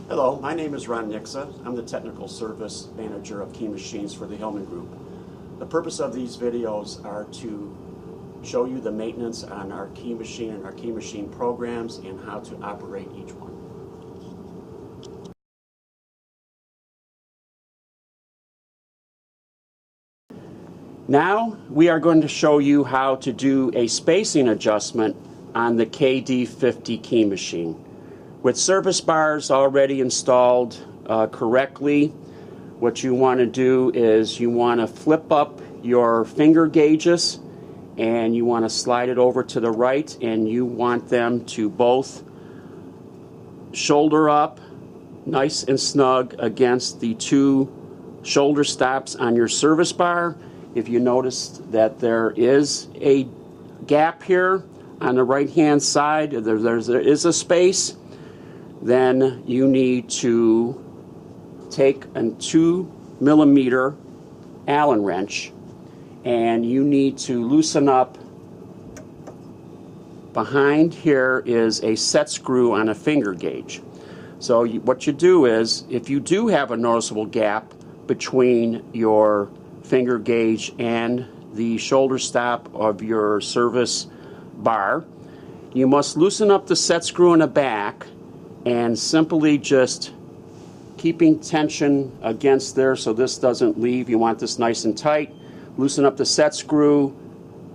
Hello, my name is Ron Nixa. I'm the Technical Service Manager of Key Machines for the Hillman Group. The purpose of these videos are to show you the maintenance on our key machine and our key machine programs and how to operate each one. Now we are going to show you how to do a spacing adjustment on the KD50 Key Machine. With service bars already installed correctly, what you want to do is you want to flip up your finger gauges and you want to slide it over to the right, and you want them to both shoulder up nice and snug against the two shoulder stops on your service bar. If you notice that there is a gap here on the right hand side, there is a space, then you need to take a 2mm Allen wrench and you need to loosen up. Behind here is a set screw on a finger gauge. So what you do is, if you do have a noticeable gap between your finger gauge and the shoulder stop of your service bar, you must loosen up the set screw in the back and simply just keeping tension against there so this doesn't leave. You want this nice and tight. Loosen up the set screw,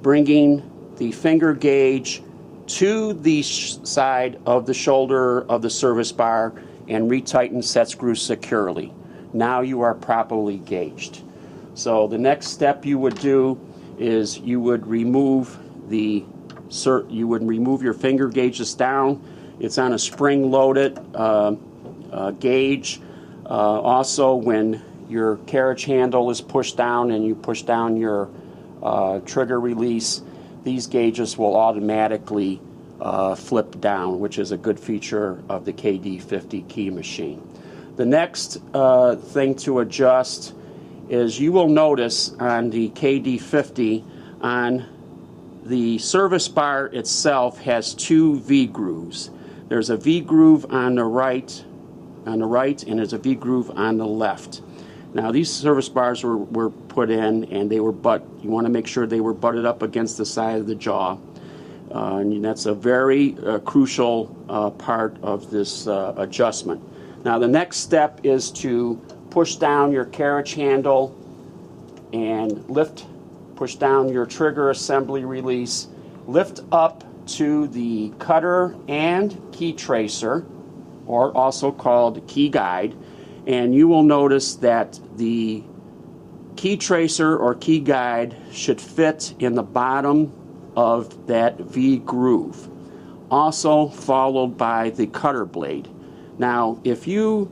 bringing the finger gauge to the side of the shoulder of the service bar and retighten set screw securely. Now you are properly gauged. So the next step you would do is you would remove your finger gauges down. It's on a spring-loaded gauge. Also, when your carriage handle is pushed down and you push down your trigger release, these gauges will automatically flip down, which is a good feature of the KD50 Key Machine. The next thing to adjust is you will notice on the KD50, on the service bar itself has two V grooves. There's a V groove on the right, and there's a V groove on the left. Now these service bars were put in, and they were you want to make sure they were butted up against the side of the jaw. And that's a very crucial part of this adjustment. Now the next step is to push down your carriage handle and push down your trigger assembly release, lift up to the cutter and key tracer, or also called key guide, and you will notice that the key tracer or key guide should fit in the bottom of that V groove, also followed by the cutter blade. Now if you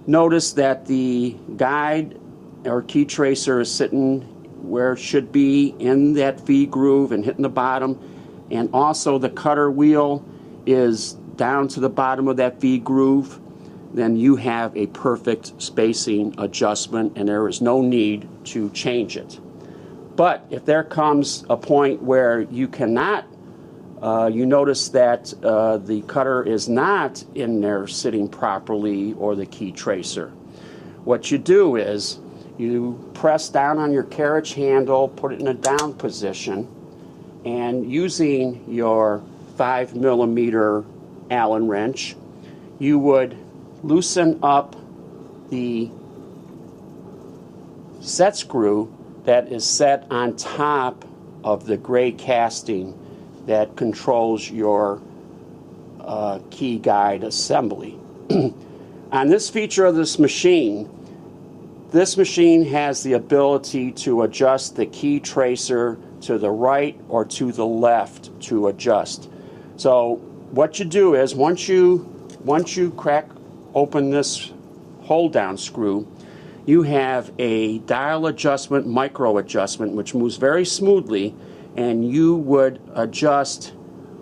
notice that the guide or key tracer is sitting where it should be in that V groove and hitting the bottom, and also the cutter wheel is down to the bottom of that V groove, then you have a perfect spacing adjustment and there is no need to change it. But if there comes a point where you cannot, you notice that the cutter is not in there sitting properly, or the key tracer, what you do is you press down on your carriage handle, put it in a down position, and using your 5mm Allen wrench, you would loosen up the set screw that is set on top of the gray casting that controls your key guide assembly. On this feature of this machine has the ability to adjust the key tracer to the right or to the left to adjust. So what you do is, once you crack open this hold down screw, you have a dial adjustment, micro adjustment, which moves very smoothly, and you would adjust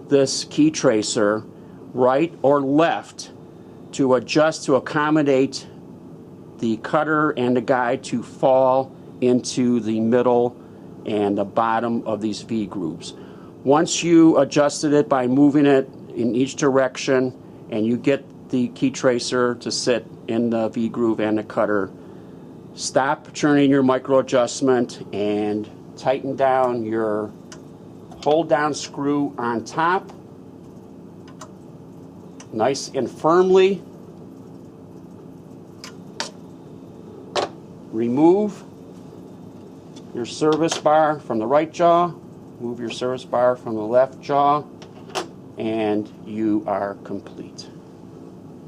this key tracer right or left to adjust to accommodate the cutter and the guide to fall into the middle and the bottom of these V grooves. Once you adjusted it by moving it in each direction and you get the key tracer to sit in the V-groove and the cutter. Stop turning your micro adjustment and tighten down your hold down screw on top, nice and firmly. Remove your service bar from the right jaw, move your service bar from the left jaw, and you are complete.